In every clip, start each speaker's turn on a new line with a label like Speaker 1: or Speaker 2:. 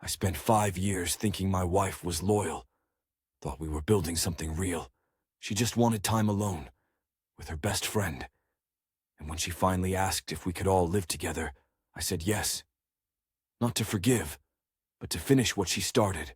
Speaker 1: I spent 5 years thinking my wife was loyal. Thought we were building something real. She just wanted time alone, with her best friend. And when she finally asked if we could all live together, I said yes. Not to forgive, but to finish what she started.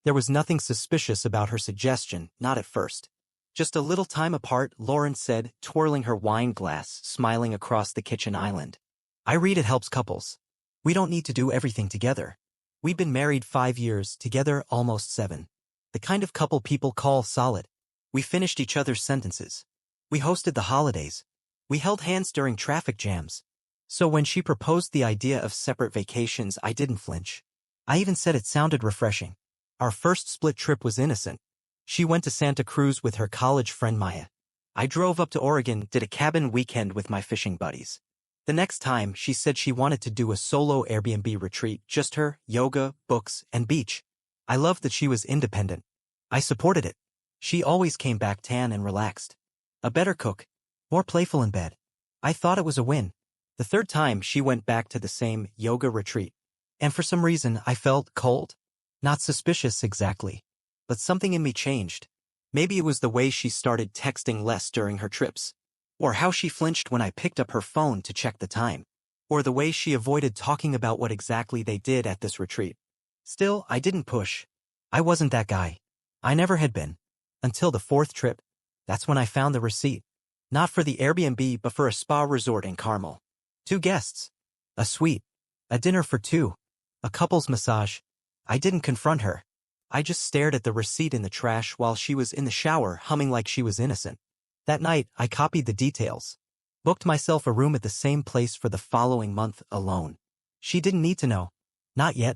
Speaker 2: There was nothing suspicious about her suggestion, not at first. Just a little time apart, Lauren said, twirling her wine glass, smiling across the kitchen island. I read it helps couples. We don't need to do everything together. We've been married 5 years, together almost 7. The kind of couple people call solid. We finished each other's sentences. We hosted the holidays. We held hands during traffic jams. So when she proposed the idea of separate vacations, I didn't flinch. I even said it sounded refreshing. Our first split trip was innocent. She went to Santa Cruz with her college friend Maya. I drove up to Oregon, did a cabin weekend with my fishing buddies. The next time, she said she wanted to do a solo Airbnb retreat, just her, yoga, books, and beach. I loved that she was independent. I supported it. She always came back tan and relaxed. A better cook. More playful in bed. I thought it was a win. The third time, she went back to the same yoga retreat. And for some reason, I felt cold. Not suspicious exactly. But something in me changed. Maybe it was the way she started texting less during her trips. Or how she flinched when I picked up her phone to check the time. Or the way she avoided talking about what exactly they did at this retreat. Still, I didn't push. I wasn't that guy. I never had been. Until the 4th trip. That's when I found the receipt. Not for the Airbnb but for a spa resort in Carmel. 2 guests. A suite. A dinner for 2. A couple's massage. I didn't confront her. I just stared at the receipt in the trash while she was in the shower humming like she was innocent. That night, I copied the details. Booked myself a room at the same place for the following month alone. She didn't need to know. Not yet.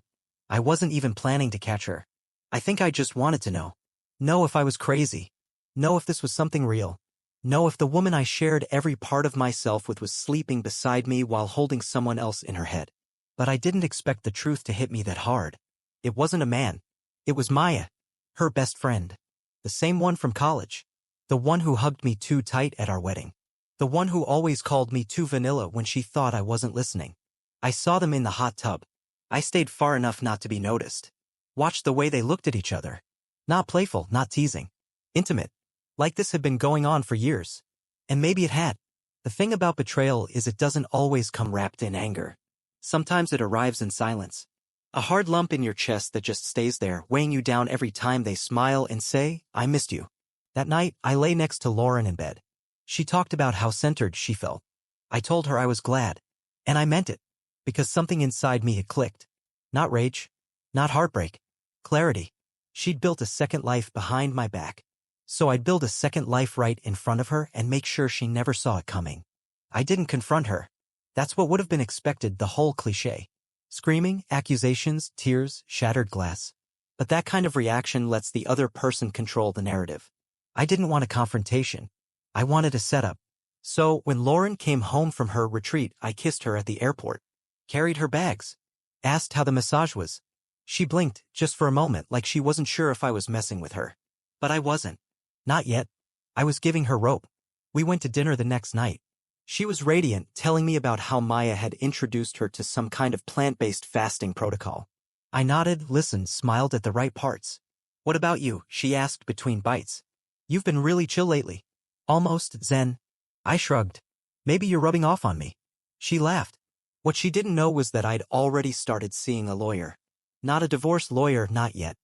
Speaker 2: I wasn't even planning to catch her. I think I just wanted to know. Know if I was crazy. Know if this was something real. Know if the woman I shared every part of myself with was sleeping beside me while holding someone else in her head. But I didn't expect the truth to hit me that hard. It wasn't a man. It was Maya. Her best friend. The same one from college. The one who hugged me too tight at our wedding. The one who always called me too vanilla when she thought I wasn't listening. I saw them in the hot tub. I stayed far enough not to be noticed. Watched the way they looked at each other. Not playful, not teasing. Intimate. Like this had been going on for years. And maybe it had. The thing about betrayal is it doesn't always come wrapped in anger. Sometimes it arrives in silence. A hard lump in your chest that just stays there, weighing you down every time they smile and say, I missed you. That night, I lay next to Lauren in bed. She talked about how centered she felt. I told her I was glad. And I meant it. Because something inside me had clicked. Not rage. Not heartbreak. Clarity. She'd built a second life behind my back. So I'd build a second life right in front of her and make sure she never saw it coming. I didn't confront her. That's what would have been expected, the whole cliché. Screaming, accusations, tears, shattered glass. But that kind of reaction lets the other person control the narrative. I didn't want a confrontation. I wanted a setup. So, when Lauren came home from her retreat, I kissed her at the airport. Carried her bags. Asked how the massage was. She blinked, just for a moment, like she wasn't sure if I was messing with her. But I wasn't. Not yet. I was giving her rope. We went to dinner the next night. She was radiant, telling me about how Maya had introduced her to some kind of plant-based fasting protocol. I nodded, listened, smiled at the right parts. What about you? She asked between bites. You've been really chill lately. Almost zen. I shrugged. Maybe you're rubbing off on me. She laughed. What she didn't know was that I'd already started seeing a lawyer. Not a divorce lawyer, not yet.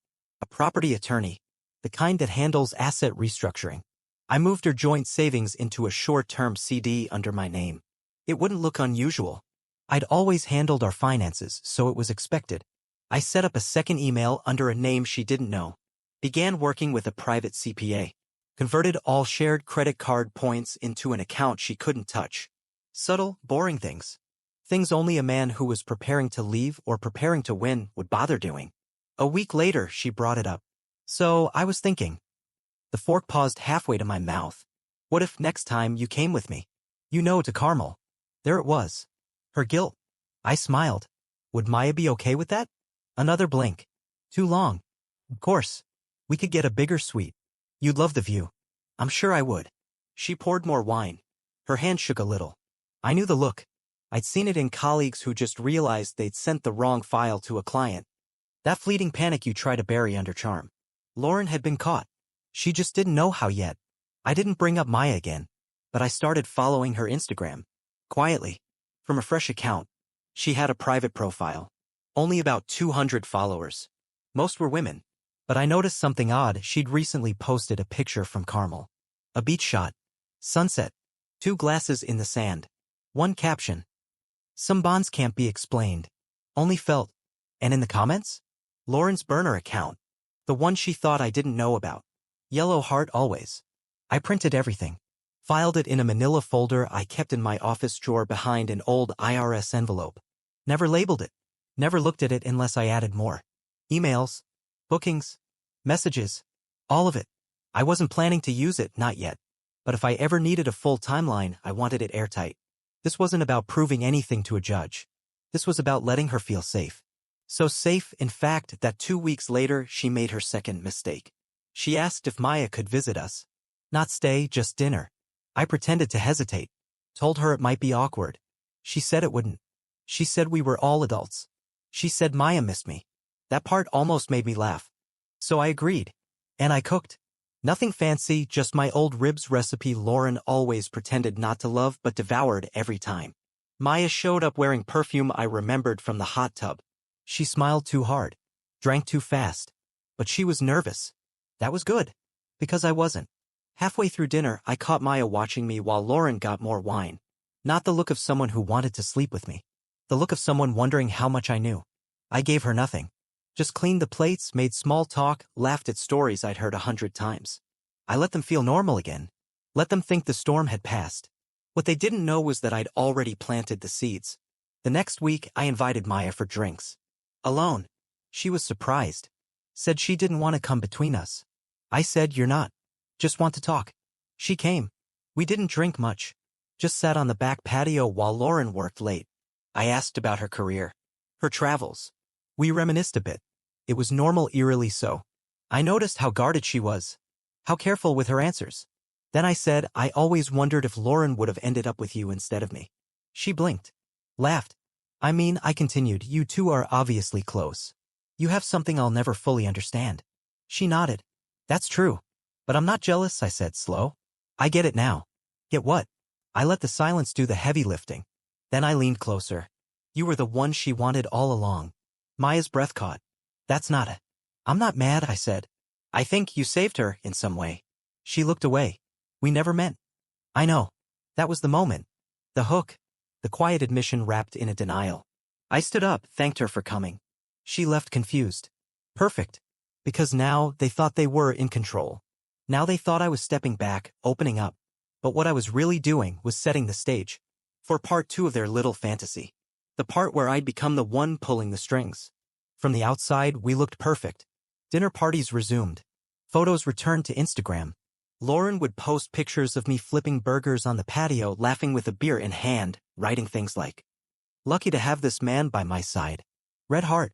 Speaker 2: A property attorney. The kind that handles asset restructuring. I moved her joint savings into a short-term CD under my name. It wouldn't look unusual. I'd always handled our finances, so it was expected. I set up a second email under a name she didn't know. Began working with a private CPA. Converted all shared credit card points into an account she couldn't touch. Subtle, boring things. Things only a man who was preparing to leave or preparing to win would bother doing. A week later, she brought it up. So, I was thinking. The fork paused halfway to my mouth. What if next time you came with me? You know, to Carmel. There it was. Her guilt. I smiled. Would Maya be okay with that? Another blink. Too long. Of course. We could get a bigger suite. You'd love the view. I'm sure I would. She poured more wine. Her hand shook a little. I knew the look. I'd seen it in colleagues who just realized they'd sent the wrong file to a client. That fleeting panic you try to bury under charm. Lauren had been caught. She just didn't know how yet. I didn't bring up Maya again, but I started following her Instagram. Quietly. From a fresh account. She had a private profile. Only about 200 followers. Most were women. But I noticed something odd. She'd recently posted a picture from Carmel. A beach shot. Sunset. 2 glasses in the sand. One caption. Some bonds can't be explained. Only felt. And in the comments? Lauren's burner account. The one she thought I didn't know about. Yellow heart always. I printed everything. Filed it in a manila folder I kept in my office drawer behind an old IRS envelope. Never labeled it. Never looked at it unless I added more. Emails. Bookings. Messages. All of it. I wasn't planning to use it, not yet. But if I ever needed a full timeline, I wanted it airtight. This wasn't about proving anything to a judge. This was about letting her feel safe. So safe, in fact, that 2 weeks later she made her second mistake. She asked if Maya could visit us. Not stay, just dinner. I pretended to hesitate. Told her it might be awkward. She said it wouldn't. She said we were all adults. She said Maya missed me. That part almost made me laugh. So I agreed. And I cooked. Nothing fancy, just my old ribs recipe Lauren always pretended not to love but devoured every time. Maya showed up wearing perfume I remembered from the hot tub. She smiled too hard. Drank too fast. But she was nervous. That was good. Because I wasn't. Halfway through dinner, I caught Maya watching me while Lauren got more wine. Not the look of someone who wanted to sleep with me. The look of someone wondering how much I knew. I gave her nothing. Just cleaned the plates, made small talk, laughed at stories I'd heard 100 times. I let them feel normal again. Let them think the storm had passed. What they didn't know was that I'd already planted the seeds. The next week, I invited Maya for drinks. Alone. She was surprised. Said she didn't want to come between us. I said, you're not. Just want to talk. She came. We didn't drink much. Just sat on the back patio while Lauren worked late. I asked about her career. Her travels. We reminisced a bit. It was normal, eerily so. I noticed how guarded she was. How careful with her answers. Then I said, I always wondered if Lauren would have ended up with you instead of me. She blinked. Laughed. I continued, you two are obviously close. You have something I'll never fully understand. She nodded. That's true. But I'm not jealous, I said, slow. I get it now. Get what? I let the silence do the heavy lifting. Then I leaned closer. You were the one she wanted all along. Maya's breath caught. That's not it. I'm not mad, I said. I think you saved her in some way. She looked away. We never meant. I know. That was the moment. The hook. The quiet admission wrapped in a denial. I stood up, thanked her for coming. She left confused. Perfect. Because now they thought they were in control. Now they thought I was stepping back, opening up. But what I was really doing was setting the stage. For part 2 of their little fantasy. The part where I'd become the one pulling the strings. From the outside, we looked perfect. Dinner parties resumed. Photos returned to Instagram. Lauren would post pictures of me flipping burgers on the patio, laughing with a beer in hand, writing things like, lucky to have this man by my side. Red heart.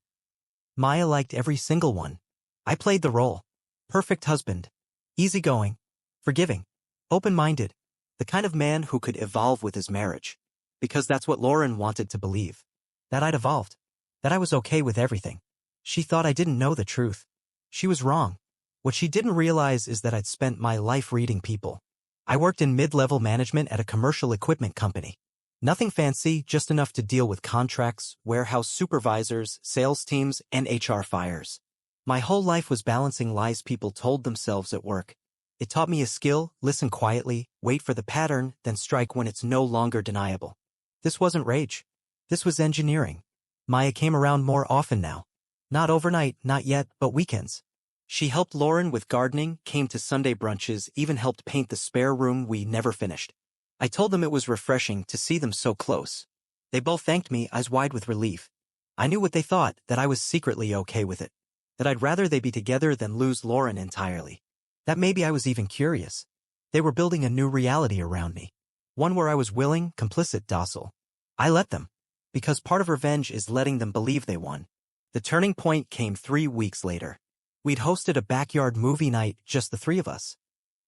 Speaker 2: Maya liked every single one. I played the role. Perfect husband. Easygoing. Forgiving. Open-minded. The kind of man who could evolve with his marriage. Because that's what Lauren wanted to believe. That I'd evolved. That I was okay with everything. She thought I didn't know the truth. She was wrong. What she didn't realize is that I'd spent my life reading people. I worked in mid-level management at a commercial equipment company. Nothing fancy, just enough to deal with contracts, warehouse supervisors, sales teams, and HR fires. My whole life was balancing lies people told themselves at work. It taught me a skill: listen quietly, wait for the pattern, then strike when it's no longer deniable. This wasn't rage. This was engineering. Maya came around more often now. Not overnight, not yet, but weekends. She helped Lauren with gardening, came to Sunday brunches, even helped paint the spare room we never finished. I told them it was refreshing to see them so close. They both thanked me, eyes wide with relief. I knew what they thought, that I was secretly okay with it. That I'd rather they be together than lose Lauren entirely. That maybe I was even curious. They were building a new reality around me. One where I was willing, complicit, docile. I let them. Because part of revenge is letting them believe they won. The turning point came 3 weeks later. We'd hosted a backyard movie night, just the 3 of us.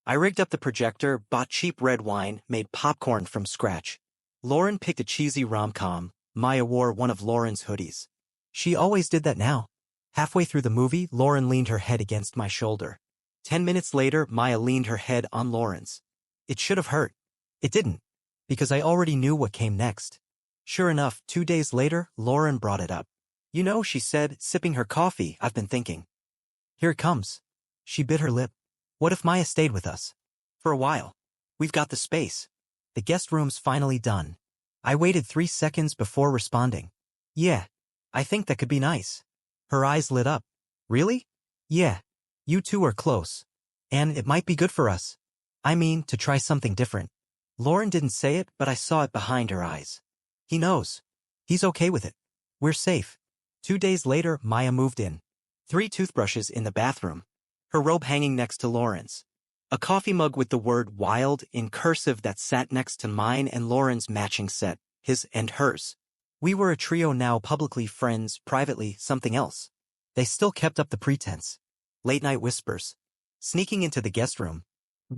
Speaker 2: I rigged up the projector, bought cheap red wine, made popcorn from scratch. Lauren picked a cheesy rom-com. Maya wore one of Lauren's hoodies. She always did that now. Halfway through the movie, Lauren leaned her head against my shoulder. 10 minutes later, Maya leaned her head on Lauren's. It should have hurt. It didn't, because I already knew what came next. Sure enough, 2 days later, Lauren brought it up. You know, she said, sipping her coffee, I've been thinking. Here it comes. She bit her lip. What if Maya stayed with us? For a while. We've got the space. The guest room's finally done. I waited 3 seconds before responding. Yeah, I think that could be nice. Her eyes lit up. Really? Yeah. You two are close. And it might be good for us. I mean, to try something different. Lauren didn't say it, but I saw it behind her eyes. He knows. He's okay with it. We're safe. 2 days later, Maya moved in. 3 toothbrushes in the bathroom. Her robe hanging next to Lauren's. A coffee mug with the word wild in cursive that sat next to mine and Lauren's matching set, his and hers. We were a trio now, publicly friends, privately something else. They still kept up the pretense. Late-night whispers. Sneaking into the guest room.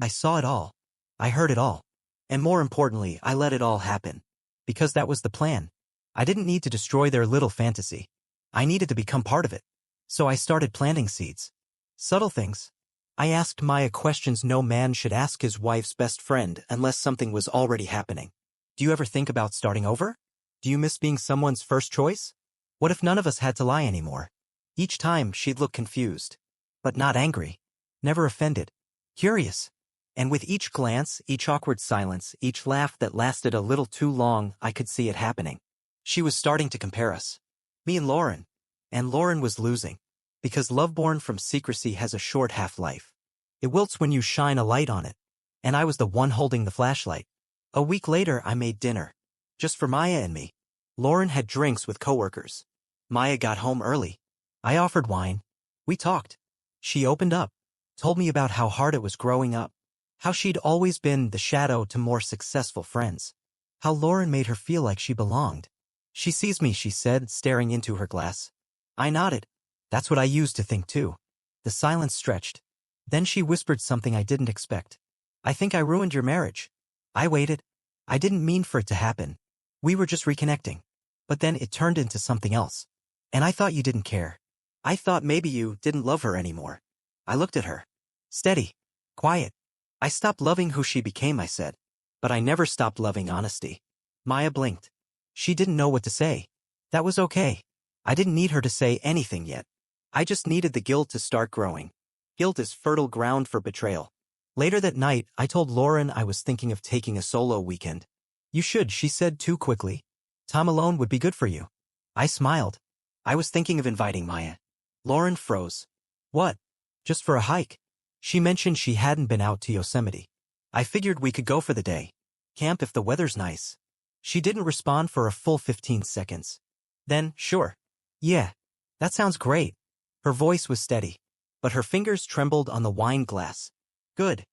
Speaker 2: I saw it all. I heard it all. And more importantly, I let it all happen. Because that was the plan. I didn't need to destroy their little fantasy. I needed to become part of it. So I started planting seeds. Subtle things. I asked Maya questions no man should ask his wife's best friend unless something was already happening. Do you ever think about starting over? Do you miss being someone's first choice? What if none of us had to lie anymore? Each time, she'd look confused. But not angry. Never offended. Curious. And with each glance, each awkward silence, each laugh that lasted a little too long, I could see it happening. She was starting to compare us. Me and Lauren. And Lauren was losing. Because love born from secrecy has a short half-life. It wilts when you shine a light on it. And I was the one holding the flashlight. A week later, I made dinner. Just for Maya and me. Lauren had drinks with coworkers. Maya got home early. I offered wine. We talked. She opened up. Told me about how hard it was growing up. How she'd always been the shadow to more successful friends. How Lauren made her feel like she belonged. She sees me, she said, staring into her glass. I nodded. That's what I used to think too. The silence stretched. Then she whispered something I didn't expect. I think I ruined your marriage. I waited. I didn't mean for it to happen. We were just reconnecting. But then it turned into something else. And I thought you didn't care. I thought maybe you didn't love her anymore. I looked at her. Steady. Quiet. I stopped loving who she became, I said. But I never stopped loving honesty. Maya blinked. She didn't know what to say. That was okay. I didn't need her to say anything yet. I just needed the guilt to start growing. Guilt is fertile ground for betrayal. Later that night, I told Lauren I was thinking of taking a solo weekend. You should, she said too quickly. Time alone would be good for you. I smiled. I was thinking of inviting Maya. Lauren froze. What? Just for a hike? She mentioned she hadn't been out to Yosemite. I figured we could go for the day. Camp if the weather's nice. She didn't respond for a full 15 seconds. Then, sure. Yeah, that sounds great. Her voice was steady, but her fingers trembled on the wine glass. Good.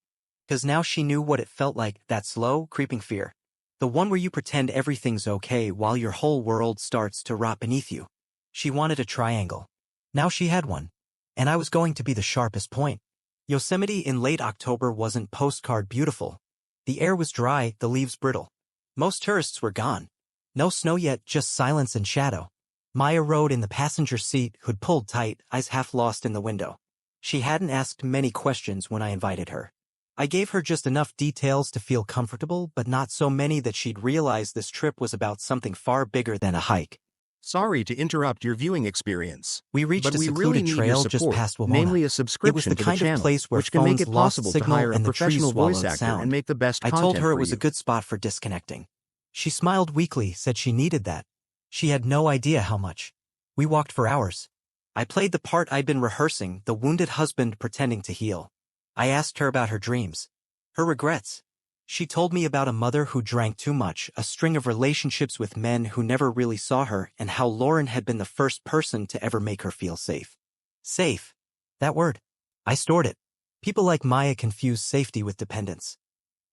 Speaker 2: 'Cause now she knew what it felt like, that slow, creeping fear. The one where you pretend everything's okay while your whole world starts to rot beneath you. She wanted a triangle. Now she had one. And I was going to be the sharpest point. Yosemite in late October wasn't postcard beautiful. The air was dry, the leaves brittle. Most tourists were gone. No snow yet, just silence and shadow. Maya rode in the passenger seat, hood pulled tight, eyes half lost in the window. She hadn't asked many questions when I invited her. I gave her just enough details to feel comfortable, but not so many that she'd realize this trip was about something far bigger than a hike.
Speaker 3: Sorry to interrupt your viewing experience.
Speaker 2: We reached
Speaker 3: but
Speaker 2: a
Speaker 3: we
Speaker 2: secluded
Speaker 3: really need your
Speaker 2: trail
Speaker 3: support,
Speaker 2: just past Wamona.
Speaker 3: namely a
Speaker 2: It
Speaker 3: subscription
Speaker 2: was the
Speaker 3: to the
Speaker 2: kind
Speaker 3: channel,
Speaker 2: of place where
Speaker 3: which can make
Speaker 2: phones
Speaker 3: it
Speaker 2: lost
Speaker 3: possible to
Speaker 2: signal
Speaker 3: hire a
Speaker 2: and the trees
Speaker 3: professional voice
Speaker 2: swallowed
Speaker 3: actor
Speaker 2: sound.
Speaker 3: and make the best
Speaker 2: I
Speaker 3: content
Speaker 2: told her it
Speaker 3: for
Speaker 2: was a
Speaker 3: you.
Speaker 2: good spot for disconnecting. She smiled weakly, said she needed that. She had no idea how much. We walked for hours. I played the part I'd been rehearsing, the wounded husband pretending to heal. I asked her about her dreams. Her regrets. She told me about a mother who drank too much, a string of relationships with men who never really saw her, and how Lauren had been the first person to ever make her feel safe. Safe. That word. I stored it. People like Maya confuse safety with dependence.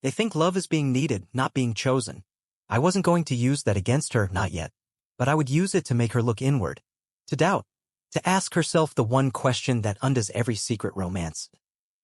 Speaker 2: They think love is being needed, not being chosen. I wasn't going to use that against her, not yet. But I would use it to make her look inward. To doubt. To ask herself the one question that undoes every secret romance.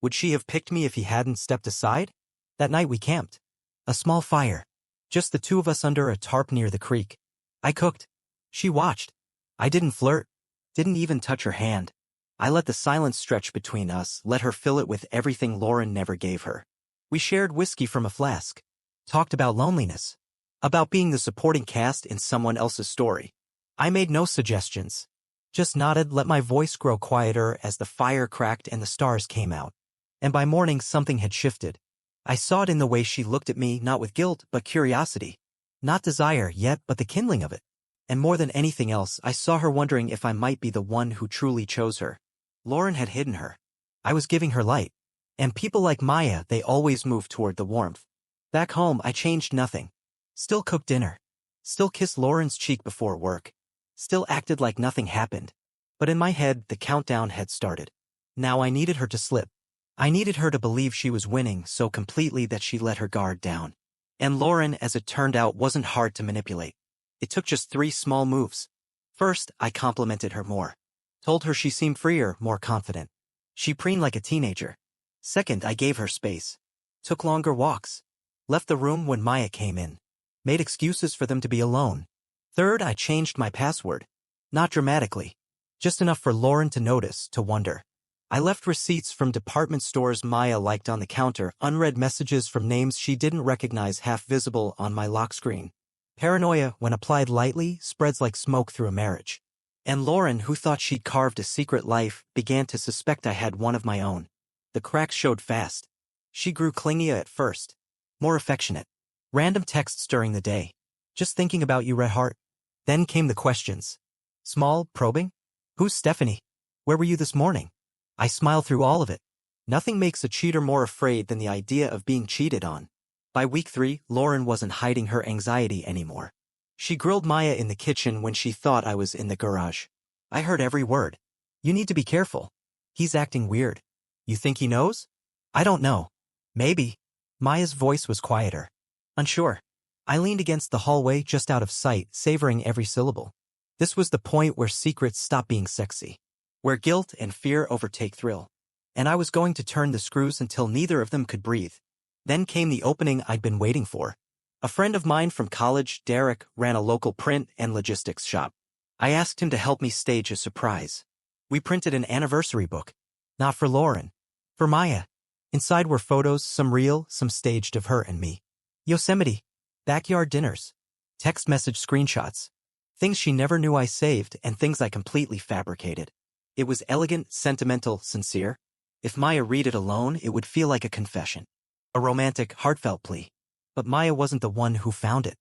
Speaker 2: Would she have picked me if he hadn't stepped aside? That night we camped. A small fire. Just the two of us under a tarp near the creek. I cooked. She watched. I didn't flirt. Didn't even touch her hand. I let the silence stretch between us, let her fill it with everything Lauren never gave her. We shared whiskey from a flask. Talked about loneliness. About being the supporting cast in someone else's story. I made no suggestions. Just nodded, let my voice grow quieter as the fire cracked and the stars came out. And by morning something had shifted. I saw it in the way she looked at me, not with guilt, but curiosity. Not desire yet, but the kindling of it. And more than anything else, I saw her wondering if I might be the one who truly chose her. Lauren had hidden her. I was giving her light. And people like Maya, they always move toward the warmth. Back home, I changed nothing. Still cooked dinner. Still kissed Lauren's cheek before work. Still acted like nothing happened. But in my head, the countdown had started. Now I needed her to slip. I needed her to believe she was winning so completely that she let her guard down. And Lauren, as it turned out, wasn't hard to manipulate. It took just 3 small moves. First, I complimented her more. Told her she seemed freer, more confident. She preened like a teenager. Second, I gave her space. Took longer walks. Left the room when Maya came in. Made excuses for them to be alone. Third, I changed my password. Not dramatically. Just enough for Lauren to notice, to wonder. I left receipts from department stores Maya liked on the counter, unread messages from names she didn't recognize half visible on my lock screen. Paranoia, when applied lightly, spreads like smoke through a marriage. And Lauren, who thought she'd carved a secret life, began to suspect I had one of my own. The cracks showed fast. She grew clingier at first. More affectionate. Random texts during the day. Just thinking about you, Red Heart. Then came the questions. Small, probing? Who's Stephanie? Where were you this morning? I smiled through all of it. Nothing makes a cheater more afraid than the idea of being cheated on. By week 3, Lauren wasn't hiding her anxiety anymore. She grilled Maya in the kitchen when she thought I was in the garage. I heard every word. You need to be careful. He's acting weird. You think he knows? I don't know. Maybe. Maya's voice was quieter. Unsure. I leaned against the hallway just out of sight, savoring every syllable. This was the point where secrets stop being sexy. Where guilt and fear overtake thrill. And I was going to turn the screws until neither of them could breathe. Then came the opening I'd been waiting for. A friend of mine from college, Derek, ran a local print and logistics shop. I asked him to help me stage a surprise. We printed an anniversary book. Not for Lauren. For Maya. Inside were photos, some real, some staged of her and me. Yosemite. Backyard dinners. Text message screenshots. Things she never knew I saved and things I completely fabricated. It was elegant, sentimental, sincere. If Maya read it alone, it would feel like a confession. A romantic, heartfelt plea. But Maya wasn't the one who found it.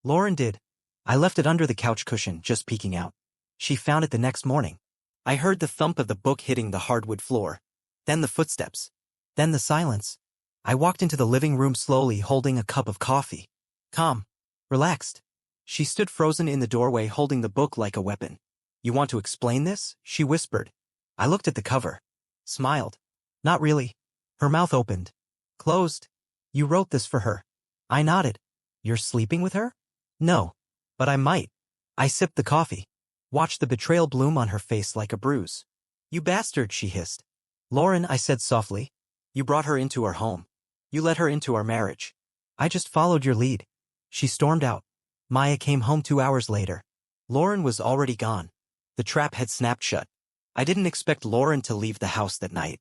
Speaker 2: Lauren did. I left it under the couch cushion, just peeking out. She found it the next morning. I heard the thump of the book hitting the hardwood floor. Then the footsteps. Then the silence. I walked into the living room slowly, holding a cup of coffee. Calm. Relaxed. She stood frozen in the doorway, holding the book like a weapon. You want to explain this? She whispered. I looked at the cover. Smiled. Not really. Her mouth opened. Closed. You wrote this for her. I nodded. You're sleeping with her? No. But I might. I sipped the coffee. Watched the betrayal bloom on her face like a bruise. You bastard, she hissed. Lauren, I said softly. You brought her into our home. You let her into our marriage. I just followed your lead. She stormed out. Maya came home 2 hours later. Lauren was already gone. The trap had snapped shut. I didn't expect Lauren to leave the house that night.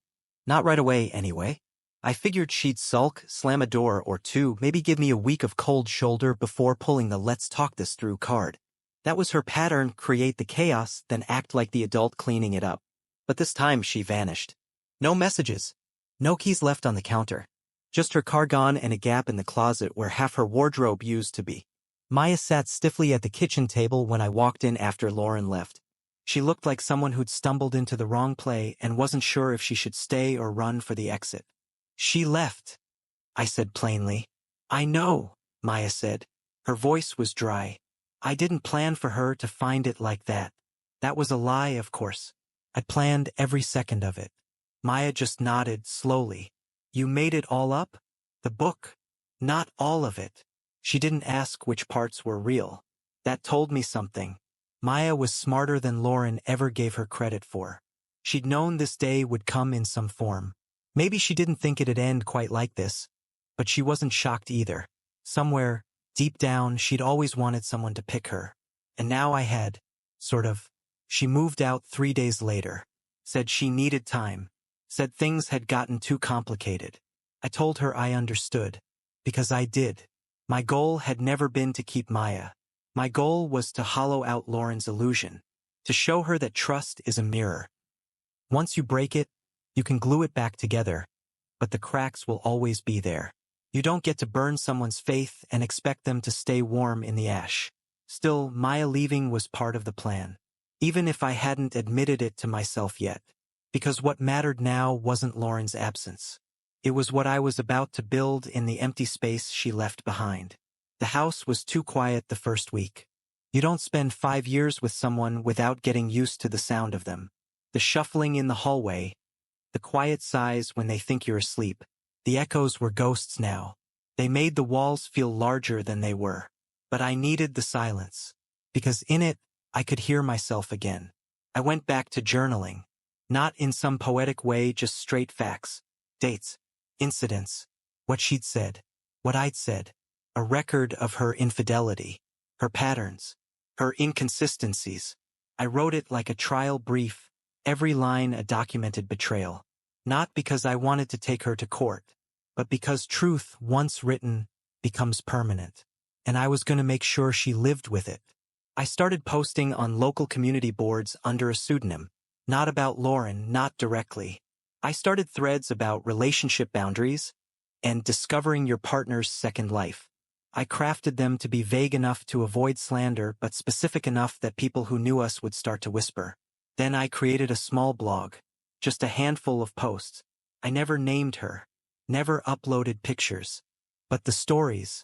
Speaker 2: Not right away, anyway. I figured she'd sulk, slam a door or two, maybe give me a week of cold shoulder before pulling the let's talk this through card. That was her pattern, create the chaos, then act like the adult cleaning it up. But this time she vanished. No messages. No keys left on the counter. Just her car gone and a gap in the closet where half her wardrobe used to be. Maya sat stiffly at the kitchen table when I walked in after Lauren left. She looked like someone who'd stumbled into the wrong play and wasn't sure if she should stay or run for the exit. She left, I said plainly. I know, Maya said. Her voice was dry. I didn't plan for her to find it like that. That was a lie, of course. I planned every second of it. Maya just nodded slowly. You made it all up? The book? Not all of it. She didn't ask which parts were real. That told me something. Maya was smarter than Lauren ever gave her credit for. She'd known this day would come in some form. Maybe she didn't think it'd end quite like this. But she wasn't shocked either. Somewhere, Deep down, she'd always wanted someone to pick her. And now I had, sort of. She moved out 3 days later. Said she needed time. Said things had gotten too complicated. I told her I understood. Because I did. My goal had never been to keep Maya. My goal was to hollow out Lauren's illusion. To show her that trust is a mirror. Once you break it, you can glue it back together. But the cracks will always be there. You don't get to burn someone's faith and expect them to stay warm in the ash. Still, Maya leaving was part of the plan. Even if I hadn't admitted it to myself yet. Because what mattered now wasn't Lauren's absence. It was what I was about to build in the empty space she left behind. The house was too quiet the first week. You don't spend 5 years with someone without getting used to the sound of them. The shuffling in the hallway. The quiet sighs when they think you're asleep. The echoes were ghosts now. They made the walls feel larger than they were. But I needed the silence. Because in it, I could hear myself again. I went back to journaling. Not in some poetic way, just straight facts. Dates. Incidents. What she'd said. What I'd said. A record of her infidelity. Her patterns. Her inconsistencies. I wrote it like a trial brief. Every line a documented betrayal. Not because I wanted to take her to court, but because truth, once written, becomes permanent. And I was going to make sure she lived with it. I started posting on local community boards under a pseudonym. Not about Lauren, not directly. I started threads about relationship boundaries and discovering your partner's second life. I crafted them to be vague enough to avoid slander, but specific enough that people who knew us would start to whisper. Then I created a small blog. Just a handful of posts. I never named her. Never uploaded pictures. But the stories.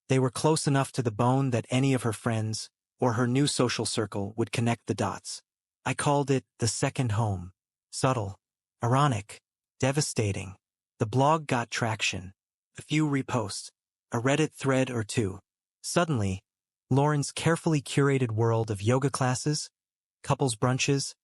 Speaker 2: They were close enough to the bone that any of her friends, or her new social circle, would connect the dots. I called it The Second Home. Subtle. Ironic. Devastating. The blog got traction. A few reposts. A Reddit thread or two. Suddenly, Lauren's carefully curated world of yoga classes, couples brunches,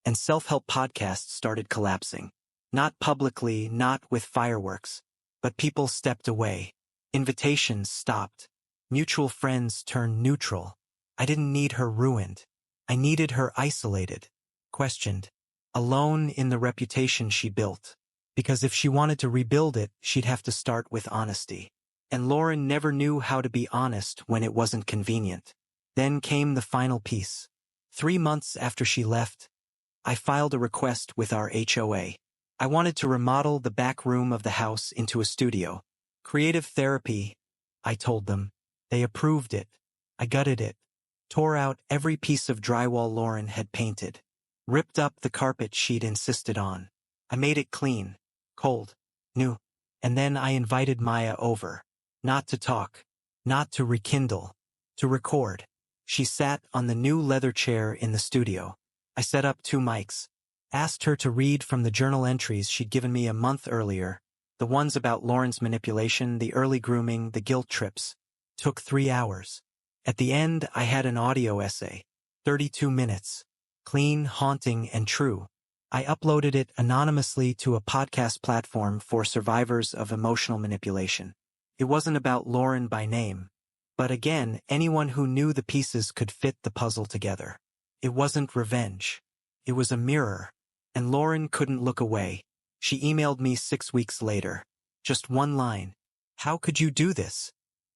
Speaker 2: and self-help podcasts started collapsing. Not publicly, not with fireworks, but people stepped away. Invitations stopped. Mutual friends turned neutral. I didn't need her ruined. I needed her isolated, questioned, alone in the reputation she built. Because if she wanted to rebuild it, she'd have to start with honesty. And Lauren never knew how to be honest when it wasn't convenient. Then came the final piece. 3 months after she left, I filed a request with our HOA. I wanted to remodel the back room of the house into a studio. Creative therapy, I told them. They approved it. I gutted it. Tore out every piece of drywall Lauren had painted. Ripped up the carpet she'd insisted on. I made it clean, cold, new. And then I invited Maya over. Not to talk. Not to rekindle. To record. She sat on the new leather chair in the studio. I set up 2 mics. Asked her to read from the journal entries she'd given me a month earlier. The ones about Lauren's manipulation, the early grooming, the guilt trips. Took 3 hours. At the end, I had an audio essay. 32 minutes. Clean, haunting, and true. I uploaded it anonymously to a podcast platform for survivors of emotional manipulation. It wasn't about Lauren by name. But again, anyone who knew the pieces could fit the puzzle together. It wasn't revenge. It was a mirror. And Lauren couldn't look away. She emailed me 6 weeks later. Just 1 line. How could you do this?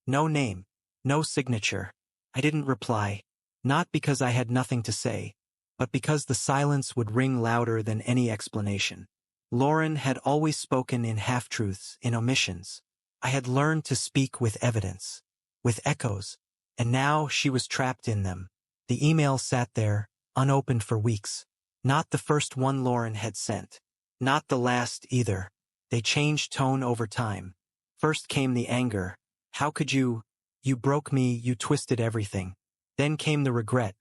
Speaker 2: No name. No signature. I didn't reply. Not because I had nothing to say, but because the silence would ring louder than any explanation. Lauren had always spoken in half-truths, in omissions. I had learned to speak with evidence. With echoes, and now she was trapped in them. The email sat there, unopened for weeks. Not the first one Lauren had sent. Not the last either. They changed tone over time. First came the anger. How could you? You broke me, you twisted everything. Then came the regret.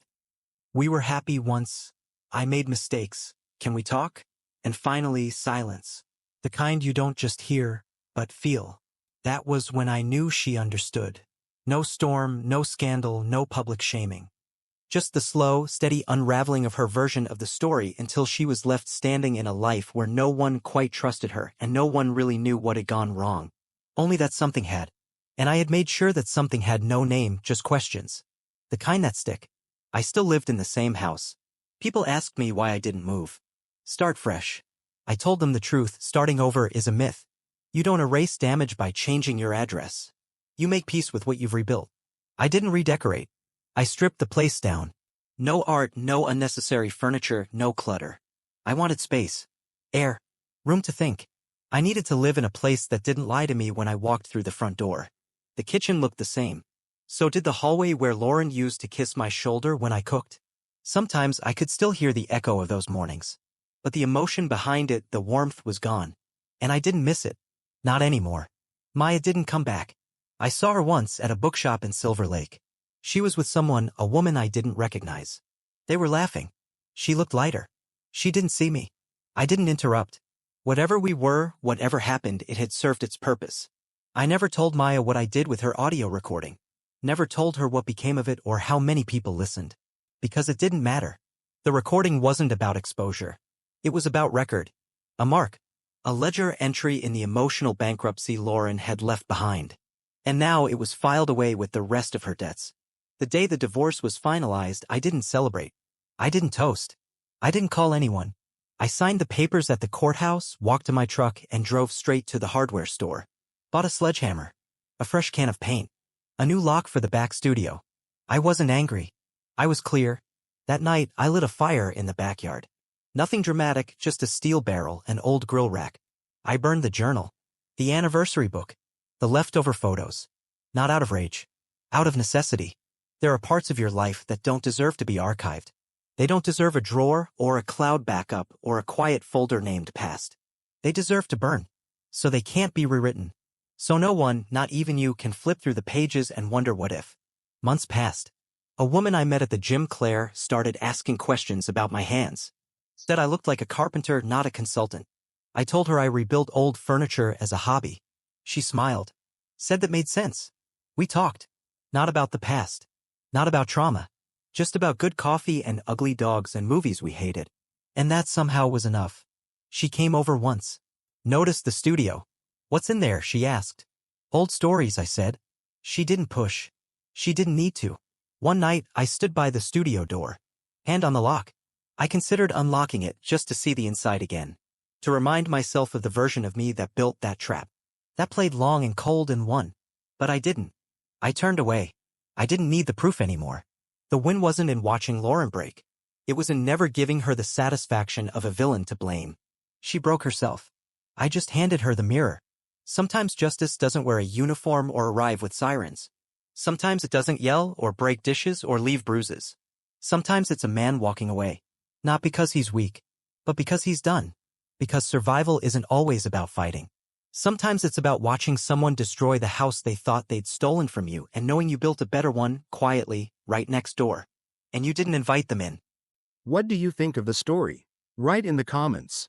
Speaker 2: We were happy once. I made mistakes. Can we talk? And finally, silence. The kind you don't just hear, but feel. That was when I knew she understood. No storm, no scandal, no public shaming. Just the slow, steady unraveling of her version of the story until she was left standing in a life where no one quite trusted her and no one really knew what had gone wrong. Only that something had. And I had made sure that something had no name, just questions. The kind that stick. I still lived in the same house. People asked me why I didn't move. Start fresh. I told them the truth, starting over is a myth. You don't erase damage by changing your address. You make peace with what you've rebuilt. I didn't redecorate. I stripped the place down. No art, no unnecessary furniture, no clutter. I wanted space. Air. Room to think. I needed to live in a place that didn't lie to me when I walked through the front door. The kitchen looked the same. So did the hallway where Lauren used to kiss my shoulder when I cooked. Sometimes I could still hear the echo of those mornings. But the emotion behind it, the warmth, was gone. And I didn't miss it. Not anymore. Maya didn't come back. I saw her once at a bookshop in Silver Lake. She was with someone, a woman I didn't recognize. They were laughing. She looked lighter. She didn't see me. I didn't interrupt. Whatever we were, whatever happened, it had served its purpose. I never told Maya what I did with her audio recording. Never told her what became of it or how many people listened. Because it didn't matter. The recording wasn't about exposure. It was about record. A mark. A ledger entry in the emotional bankruptcy Lauren had left behind. And now it was filed away with the rest of her debts. The day the divorce was finalized, I didn't celebrate. I didn't toast. I didn't call anyone. I signed the papers at the courthouse, walked to my truck, and drove straight to the hardware store. Bought a sledgehammer. A fresh can of paint. A new lock for the back studio. I wasn't angry. I was clear. That night, I lit a fire in the backyard. Nothing dramatic, just a steel barrel, an old grill rack. I burned the journal. The anniversary book. The leftover photos. Not out of rage. Out of necessity. There are parts of your life that don't deserve to be archived. They don't deserve a drawer or a cloud backup or a quiet folder named past. They deserve to burn. So they can't be rewritten. So no one, not even you, can flip through the pages and wonder what if. Months passed. A woman I met at the gym, Claire, started asking questions about my hands. Said I looked like a carpenter, not a consultant. I told her I rebuilt old furniture as a hobby. She smiled. Said that made sense. We talked. Not about the past. Not about trauma. Just about good coffee and ugly dogs and movies we hated. And that somehow was enough. She came over once. Noticed the studio. What's in there, she asked. Old stories, I said. She didn't push. She didn't need to. One night, I stood by the studio door. Hand on the lock. I considered unlocking it just to see the inside again. To remind myself of the version of me that built that trap. That played long and cold and won. But I didn't. I turned away. I didn't need the proof anymore. The win wasn't in watching Lauren break. It was in never giving her the satisfaction of a villain to blame. She broke herself. I just handed her the mirror. Sometimes justice doesn't wear a uniform or arrive with sirens. Sometimes it doesn't yell or break dishes or leave bruises. Sometimes it's a man walking away. Not because he's weak, but because he's done. Because survival isn't always about fighting. Sometimes it's about watching someone destroy the house they thought they'd stolen from you and knowing you built a better one, quietly, right next door. And you didn't invite them in.
Speaker 3: What do you think of the story? Write in the comments.